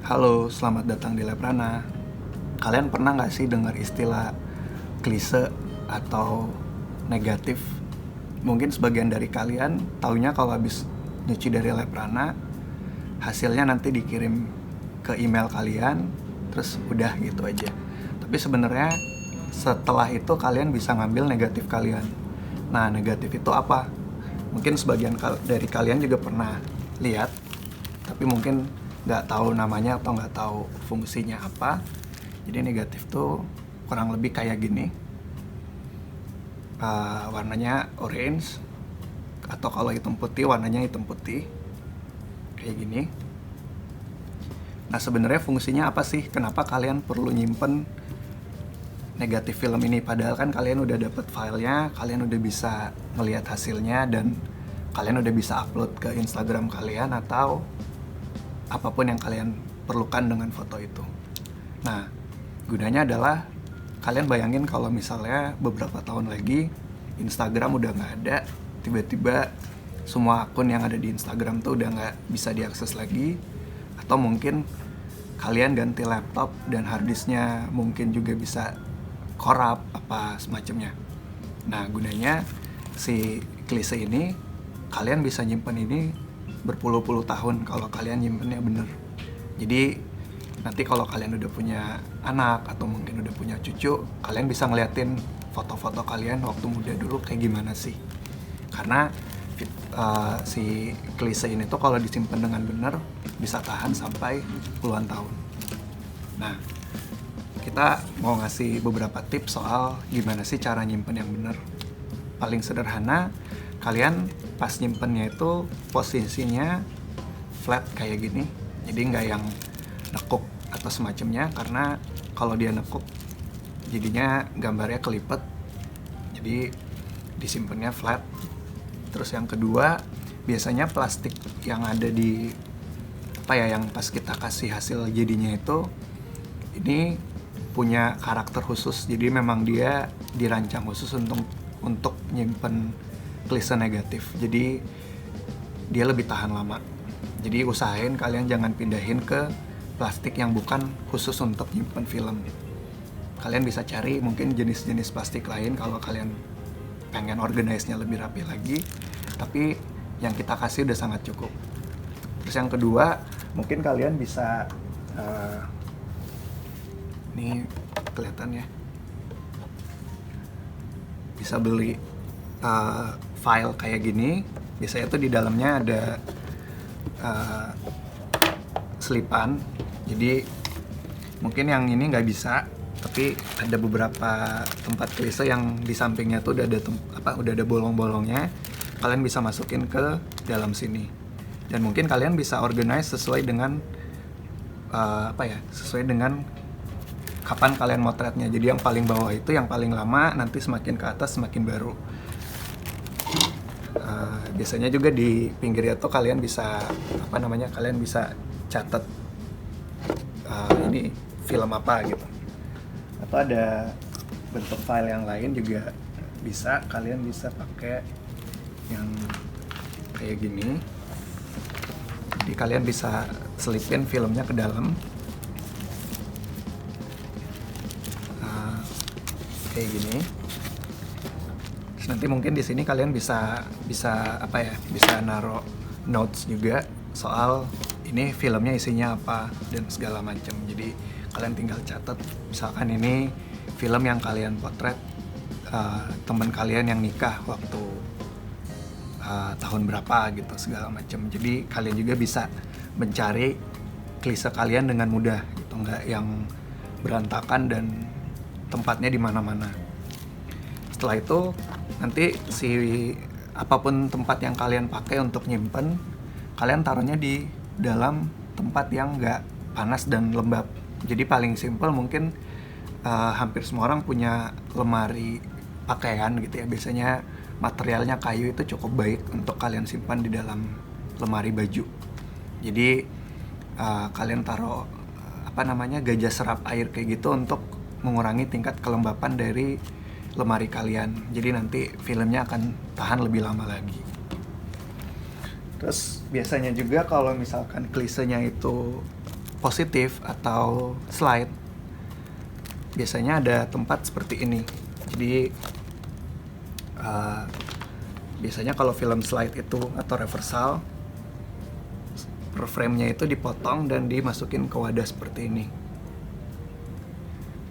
Halo, selamat datang di Leprana. Kalian pernah nggak sih dengar istilah klise atau negatif? Mungkin sebagian dari kalian taunya kalau habis nyuci dari Leprana, hasilnya nanti dikirim ke email kalian, terus udah gitu aja. Tapi sebenarnya setelah itu kalian bisa ngambil negatif kalian. Nah, negatif itu apa? Mungkin sebagian dari kalian juga pernah lihat, tapi mungkin nggak tahu namanya atau nggak tahu fungsinya apa. Jadi negatif tuh kurang lebih kayak gini. Warnanya orange, atau kalau hitam putih warnanya hitam putih kayak gini. Nah, sebenarnya fungsinya apa sih? Kenapa kalian perlu nyimpen negatif film ini? Padahal kan kalian udah dapet filenya, kalian udah bisa ngelihat hasilnya, dan kalian udah bisa upload ke Instagram kalian atau apapun yang kalian perlukan dengan foto itu. Nah, gunanya adalah kalian bayangin kalau misalnya beberapa tahun lagi Instagram udah nggak ada, tiba-tiba semua akun yang ada di Instagram tuh udah nggak bisa diakses lagi, atau mungkin kalian ganti laptop dan harddisknya mungkin juga bisa korup apa semacamnya. Nah, gunanya si klise ini, kalian bisa nyimpen ini berpuluh-puluh tahun kalau kalian nyimpennya bener. Jadi nanti kalau kalian udah punya anak atau mungkin udah punya cucu, kalian bisa ngeliatin foto-foto kalian waktu muda dulu kayak gimana sih. Karena si klise ini tuh kalau disimpan dengan benar bisa tahan sampai puluhan tahun. Nah, kita mau ngasih beberapa tips soal gimana sih cara nyimpen yang benar. Paling sederhana, kalian pas nyimpennya itu posisinya flat kayak gini, jadi nggak yang nekuk atau semacamnya, karena kalau dia nekuk jadinya gambarnya kelipet. Jadi disimpannya flat. Terus yang kedua, biasanya plastik yang ada di yang pas kita kasih hasil jadinya itu, ini punya karakter khusus. Jadi memang dia dirancang khusus untuk nyimpen klise negatif. Jadi dia lebih tahan lama. Jadi usahain kalian jangan pindahin ke plastik yang bukan khusus untuk nyimpen film. Kalian bisa cari mungkin jenis-jenis plastik lain kalau kalian pengen organize-nya lebih rapi lagi. Tapi yang kita kasih udah sangat cukup. Terus yang kedua, mungkin kalian bisa ini kelihatan ya, bisa beli file kayak gini. Biasanya tuh di dalamnya ada selipan. Jadi mungkin yang ini nggak bisa, tapi ada beberapa tempat klise yang di sampingnya tuh udah ada bolong-bolongnya. Kalian bisa masukin ke dalam sini, dan mungkin kalian bisa organize sesuai dengan sesuai dengan kapan kalian motretnya. Jadi yang paling bawah itu yang paling lama, nanti semakin ke atas semakin baru. Biasanya juga di pinggirnya tuh kalian bisa kalian bisa catat ini film apa gitu, atau ada bentuk file yang lain juga bisa. Kalian bisa pakai yang kayak gini, jadi kalian bisa selipin filmnya ke dalam kayak gini. Terus nanti mungkin di sini kalian bisa naruh notes juga soal ini filmnya isinya apa dan segala macam. Jadi kalian tinggal catat, misalkan ini film yang kalian potret teman kalian yang nikah waktu tahun berapa gitu, segala macam. Jadi kalian juga bisa mencari klise kalian dengan mudah gitu, nggak yang berantakan dan tempatnya di mana-mana. Setelah itu nanti apapun tempat yang kalian pakai untuk nyimpen, kalian taruhnya di dalam tempat yang nggak panas dan lembab. Jadi paling simple mungkin hampir semua orang punya lemari pakaian gitu ya. Biasanya materialnya kayu, itu cukup baik untuk kalian simpan di dalam lemari baju. Jadi kalian taruh gajah serap air kayak gitu untuk mengurangi tingkat kelembapan dari lemari kalian. Jadi nanti filmnya akan tahan lebih lama lagi. Terus biasanya juga kalau misalkan klisenya itu positif atau slide, biasanya ada tempat seperti ini. Jadi biasanya kalau film slide itu atau reversal, per frame-nya itu dipotong dan dimasukin ke wadah seperti ini.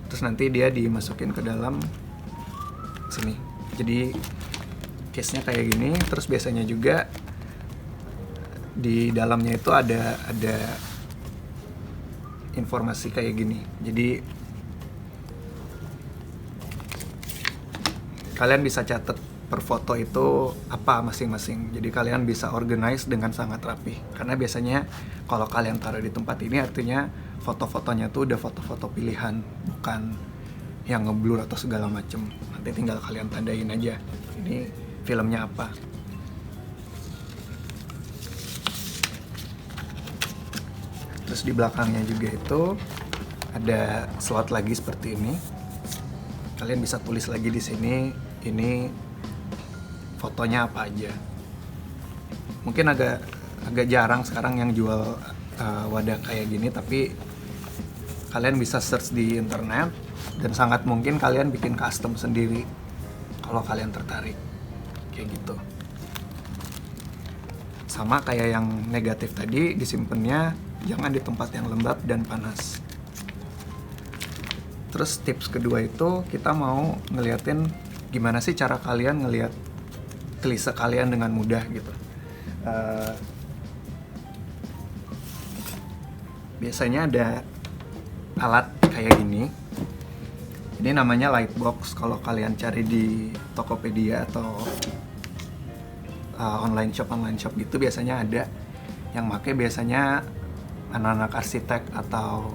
Terus nanti dia dimasukin ke dalam sini. Jadi case-nya kayak gini. Terus biasanya juga di dalamnya itu ada informasi kayak gini. Jadi kalian bisa catat per foto itu apa masing-masing. Jadi kalian bisa organize dengan sangat rapi. Karena biasanya kalau kalian taruh di tempat ini artinya foto-fotonya tuh udah foto-foto pilihan, bukan yang ngeblur atau segala macem. Nanti tinggal kalian tandain aja ini filmnya apa. Terus di belakangnya juga itu ada slot lagi seperti ini. Kalian bisa tulis lagi di sini ini fotonya apa aja. Mungkin agak jarang sekarang yang jual wadah kayak gini, tapi kalian bisa search di internet dan sangat mungkin kalian bikin custom sendiri kalau kalian tertarik kayak gitu. Sama kayak yang negatif tadi, disimpannya jangan di tempat yang lembab dan panas. Terus tips kedua itu kita mau ngeliatin gimana sih cara kalian ngeliat klise kalian dengan mudah gitu. Biasanya ada alat kayak gini. Ini namanya Lightbox. Kalau kalian cari di Tokopedia atau online shop gitu biasanya ada yang make, biasanya anak-anak arsitek atau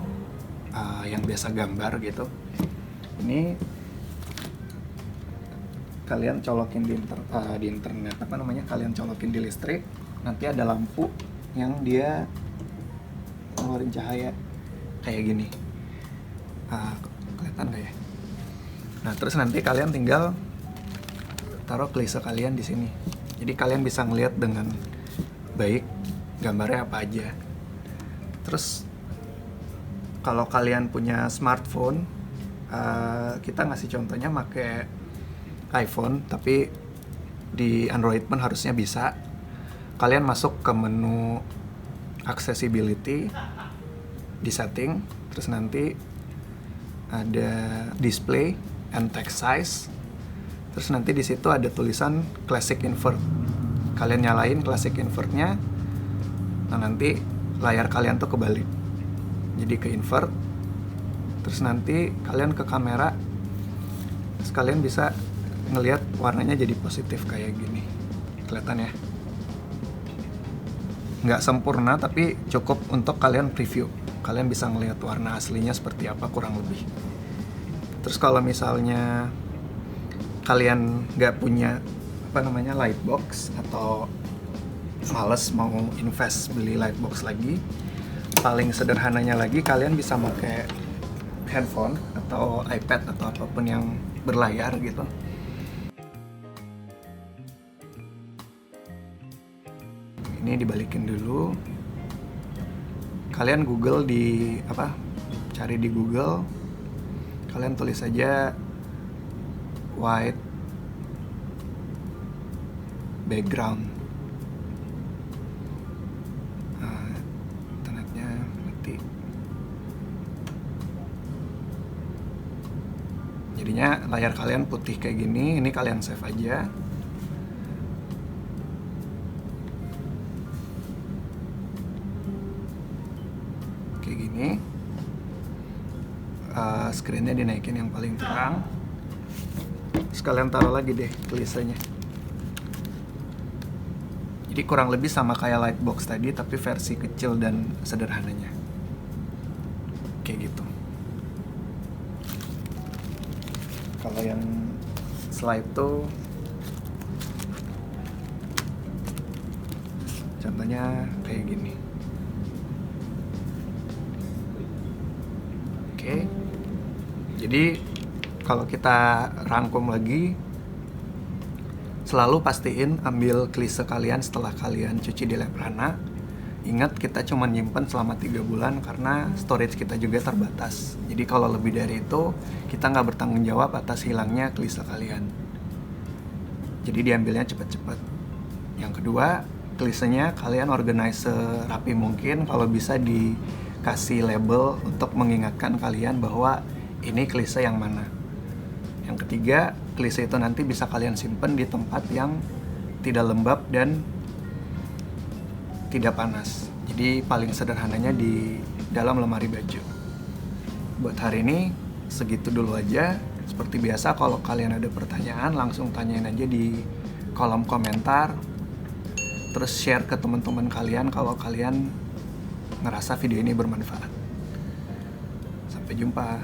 yang biasa gambar gitu. Ini kalian colokin di internet, kalian colokin di listrik, nanti ada lampu yang dia ngeluarin cahaya kayak gini. Kelihatan gak ya? Nah, terus nanti kalian tinggal taruh klise kalian di sini. Jadi kalian bisa ngelihat dengan baik gambarnya apa aja. Terus kalau kalian punya smartphone, kita ngasih contohnya pakai iPhone, tapi di Android pun harusnya bisa. Kalian masuk ke menu accessibility di setting, terus nanti ada display and text size, terus nanti di situ ada tulisan classic invert. Kalian nyalain classic invertnya, nah nanti layar kalian tuh kebalik, jadi ke invert. Terus nanti kalian ke kamera, terus kalian bisa ngelihat warnanya jadi positif kayak gini. Kelihatan ya? Nggak sempurna tapi cukup untuk kalian preview. Kalian bisa ngelihat warna aslinya seperti apa kurang lebih. Terus kalau misalnya kalian nggak punya lightbox atau males mau invest beli lightbox lagi, paling sederhananya lagi kalian bisa pakai handphone atau iPad atau apapun yang berlayar gitu. Ini dibalikin dulu. Kalian Google cari di Google, kalian tulis aja white background. Internetnya mati. Jadinya layar kalian putih kayak gini. Ini kalian save aja. Kayak gini. Screen-nya dinaikin yang paling terang. Terus kalian taruh lagi deh tulisannya. Jadi kurang lebih sama kayak lightbox tadi, tapi versi kecil dan sederhananya. Kayak gitu. Kalau yang slide tuh contohnya kayak gini. Oke. Jadi kalau kita rangkum lagi, selalu pastiin ambil klise kalian setelah kalian cuci di lab rana Ingat, kita cuma nyimpen selama 3 bulan karena storage kita juga terbatas. Jadi kalau lebih dari itu, kita nggak bertanggung jawab atas hilangnya klise kalian. Jadi diambilnya cepat-cepat. Yang kedua, klisenya kalian organize serapi mungkin. Kalau bisa dikasih label untuk mengingatkan kalian bahwa ini klise yang mana. Yang ketiga, klise itu nanti bisa kalian simpen di tempat yang tidak lembab dan tidak panas. Jadi paling sederhananya di dalam lemari baju. Buat hari ini segitu dulu aja. Seperti biasa, kalau kalian ada pertanyaan langsung tanyain aja di kolom komentar. Terus share ke teman-teman kalian kalau kalian ngerasa video ini bermanfaat. Sampai jumpa.